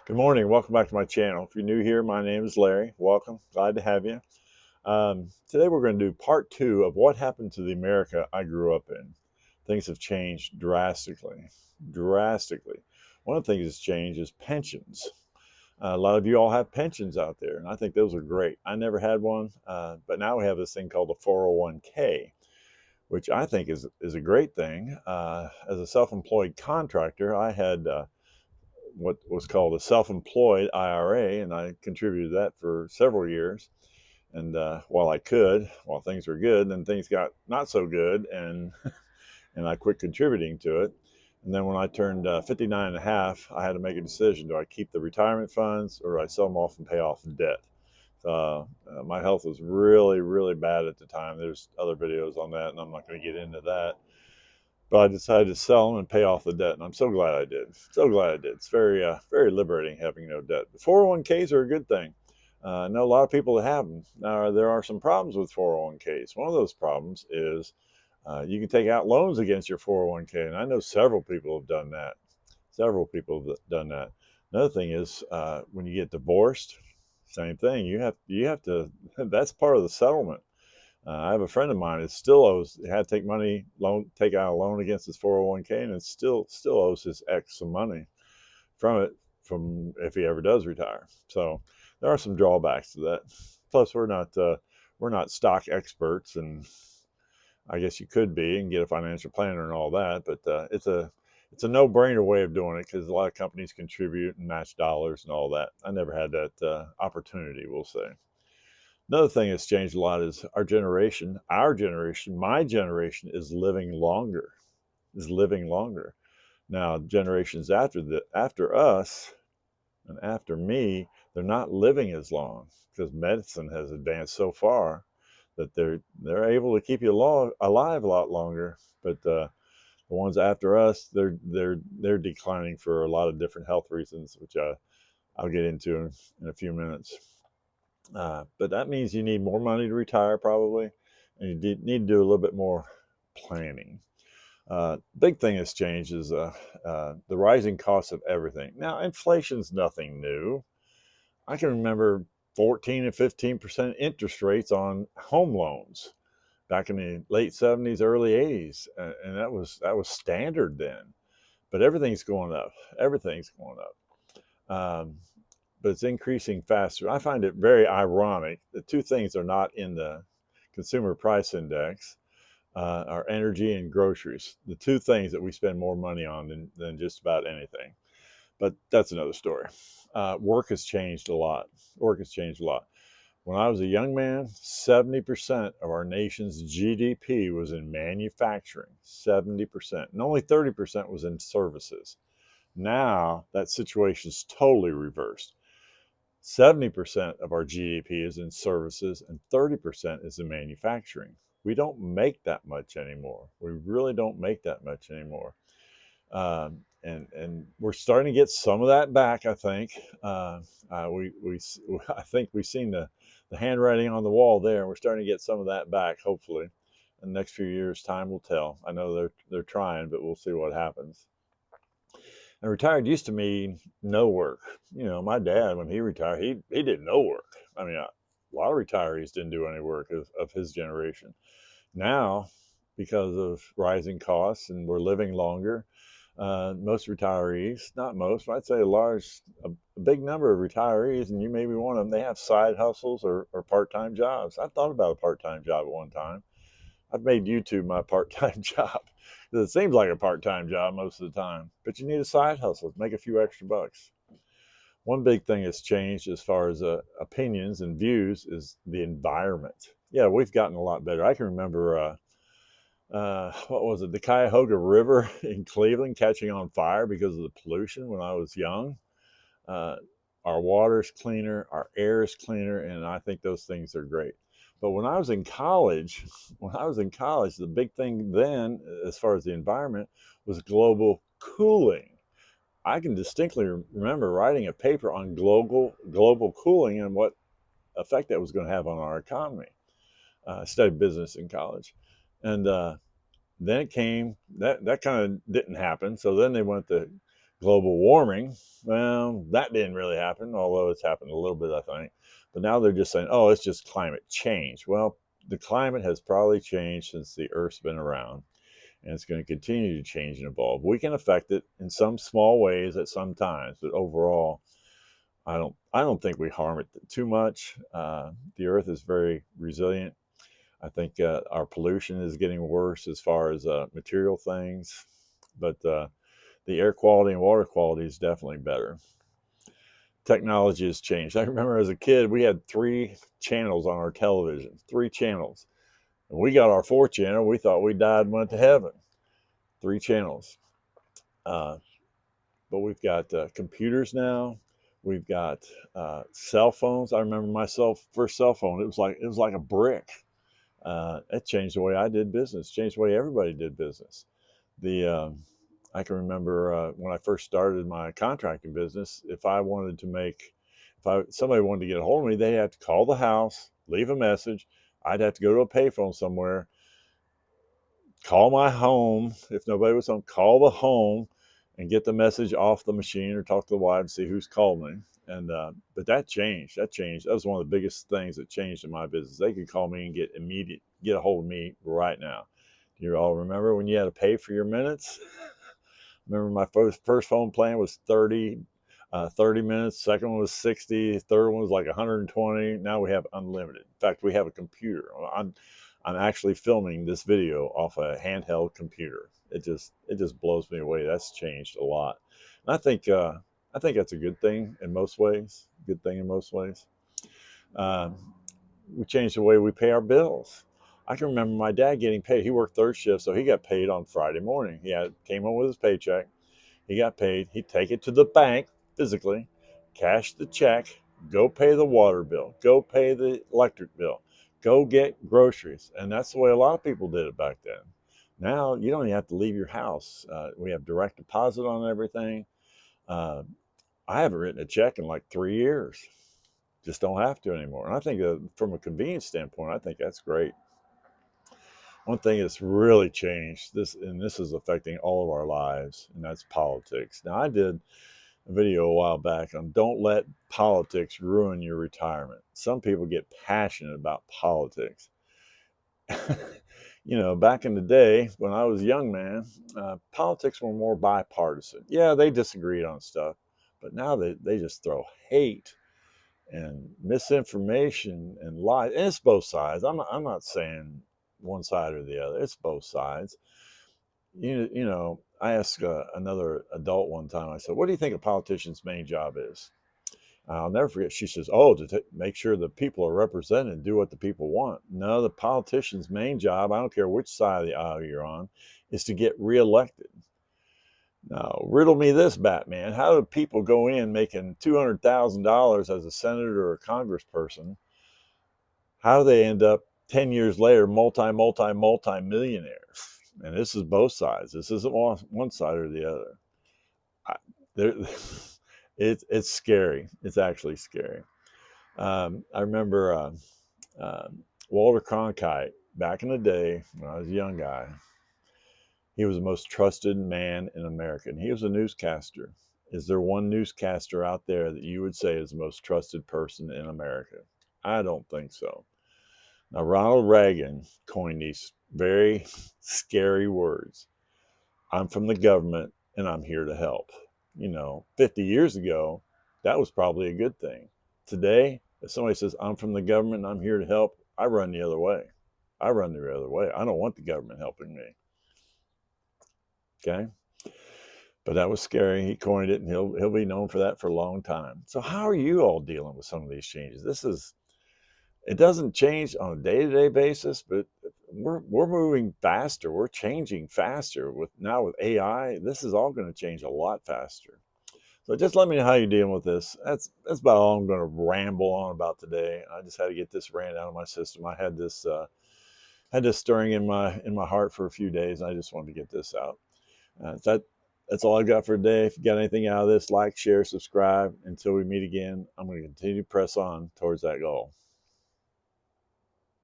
Good morning. Welcome back to my channel. If you're new here, my name is Larry. Welcome. Glad to have you. Today we're going to do part two of what happened to the America I grew up in. Things have changed drastically. Drastically. One of the things that's changed is pensions. A lot of you all have pensions out there, and I think those are great. I never had one, but now we have this thing called a 401k, which I think is a great thing. As a self-employed contractor, I had what was called a self-employed IRA, and I contributed that for several years. And while things were good, then things got not so good, and and I quit contributing to it. And then when I turned 59 and a half, I had to make a decision: do I keep the retirement funds or do I sell them off and pay off the debt? My health was really, really bad at the time. There's other videos on that, and I'm not going to get into that. But I decided to sell them and pay off the debt, and I'm so glad I did. So glad I did. It's very liberating having no debt. The 401ks are a good thing. I know a lot of people that have them. Now, there are some problems with 401ks. One of those problems is you can take out loans against your 401k, and I know several people have done that. Several people have done that. Another thing is when you get divorced, same thing. You have to. That's part of the settlement. I have a friend of mine that still owes, had to take out a loan against his 401k, and it still owes his ex some money from it, from if he ever does retire. So there are some drawbacks to that. Plus, we're not stock experts, and I guess you could be and get a financial planner and all that, but it's a no-brainer way of doing it because a lot of companies contribute and match dollars and all that. I never had that opportunity, we'll say. Another thing that's changed a lot is my generation is living longer, is living longer. Now, generations after us and after me, they're not living as long because medicine has advanced so far that they're able to keep you alive a lot longer. But the ones after us, they're declining for a lot of different health reasons, which I'll get into in a few minutes. But that means you need more money to retire, probably, and you need to do a little bit more planning. Big thing that's changed is the rising cost of everything. Now, inflation's nothing new. I can remember 14 and 15% interest rates on home loans back in the late 70s, early 80s, and that was standard then. But everything's going up. Everything's going up. But it's increasing faster. I find it very ironic that two things are not in the consumer price index are energy and groceries, the two things that we spend more money on than just about anything. But that's another story. Work has changed a lot. Work has changed a lot. When I was a young man, 70% of our nation's GDP was in manufacturing, 70%, and only 30% was in services. Now that situation's totally reversed. 70% of our GDP is in services and 30% is in manufacturing. We don't make that much anymore. We really don't make that much anymore. And we're starting to get some of that back, I think. We I think we've seen the handwriting on the wall there. We're starting to get some of that back, hopefully. In the next few years, time will tell. I know they're trying, but we'll see what happens. And retired used to mean no work. You know, my dad, when he retired, he did no work. I mean, a lot of retirees didn't do any work of his generation. Now, because of rising costs and we're living longer, most retirees, not most, but I'd say a big number of retirees, and you may be one of them, they have side hustles or part-time jobs. I thought about a part-time job at one time. I've made YouTube my part-time job. It seems like a part-time job most of the time, but you need a side hustle to make a few extra bucks. One big thing that's changed as far as opinions and views is the environment. Yeah, we've gotten a lot better. I can remember, what was it, the Cuyahoga River in Cleveland catching on fire because of the pollution when I was young. Uh, our water's cleaner, our air is cleaner, and I think those things are great. But when I was in college, the big thing then, as far as the environment, was global cooling. I can distinctly remember writing a paper on global cooling and what effect that was going to have on our economy. I studied business in college, and then it came that kind of didn't happen. So then they went to Global warming, well, that didn't really happen, although it's happened a little bit, I think. But now they're just saying, oh, it's just climate change. Well, the climate has probably changed since the Earth's been around, and it's going to continue to change and evolve. We can affect it in some small ways at some times, but overall, I don't think we harm it too much. The Earth is very resilient. I think our pollution is getting worse as far as material things, but the air quality and water quality is definitely better. Technology has changed. I remember as a kid, we had 3 channels on our television, 3 channels. And we got our 4th channel. We thought we died and went to heaven. 3 channels. Uh, but we've got computers now. We've got cell phones. I remember my first cell phone. It was like a brick. It changed the way I did business. Changed the way everybody did business. The I can remember when I first started my contracting business. If somebody wanted to get a hold of me, they had to call the house, leave a message. I'd have to go to a payphone somewhere, call my home. If nobody was home, call the home and get the message off the machine or talk to the wife and see who's called me. And but that changed. That was one of the biggest things that changed in my business. They could call me and get a hold of me right now. Do you all remember when you had to pay for your minutes? Remember my first phone plan was 30 minutes. Second one was 60. Third one was like 120. Now we have unlimited. In fact, we have a computer. I'm actually filming this video off a handheld computer. It just blows me away. That's changed a lot. And I think that's a good thing in most ways. Good thing in most ways. We changed the way we pay our bills. I can remember my dad getting paid. He worked 3rd shift, so he got paid on Friday morning. Came home with his paycheck. He got paid. He'd take it to the bank physically, cash the check, go pay the water bill, go pay the electric bill, go get groceries. And that's the way a lot of people did it back then. Now you don't even have to leave your house. We have direct deposit on everything. Uh, I haven't written a check in like 3 years. Just don't have to anymore. And I think from a convenience standpoint, I think that's great. One thing that's really changed this is affecting all of our lives, and that's politics. Now, I did a video a while back on don't let politics ruin your retirement. Some people get passionate about politics. Back in the day when I was a young man, politics were more bipartisan. Yeah, they disagreed on stuff, but now they just throw hate and misinformation and lies. And it's both sides. I'm not saying one side or the other. It's both sides. I asked another adult one time. I said, "What do you think a politician's main job is?" I'll never forget. She says, "Oh, to make sure the people are represented and do what the people want." No, the politician's main job, I don't care which side of the aisle you're on, is to get reelected. Now, riddle me this, Batman. How do people go in making $200,000 as a senator or a congressperson? How do they end up 10 years later multi millionaires? And this is both sides. This isn't one side or the other. There, it's scary. It's actually scary. I remember Walter Cronkite back in the day when I was a young guy. He was the most trusted man in America, and he was a newscaster. Is there one newscaster out there that you would say is the most trusted person in America? I don't think so. Now, Ronald Reagan coined these very scary words. I'm from the government and I'm here to help. 50 years ago, that was probably a good thing. Today, if somebody says, I'm from the government and I'm here to help, I run the other way. I don't want the government helping me. Okay? But that was scary. He coined it, and he'll be known for that for a long time. So how are you all dealing with some of these changes? It doesn't change on a day-to-day basis, but we're moving faster. We're changing faster with AI. This is all going to change a lot faster. So just let me know how you're dealing with this. That's about all I'm going to ramble on about today. I just had to get this rant out of my system. I had this stirring in my heart for a few days, and I just wanted to get this out. That's all I got for today. If you got anything out of this, like, share, subscribe. Until we meet again, I'm going to continue to press on towards that goal.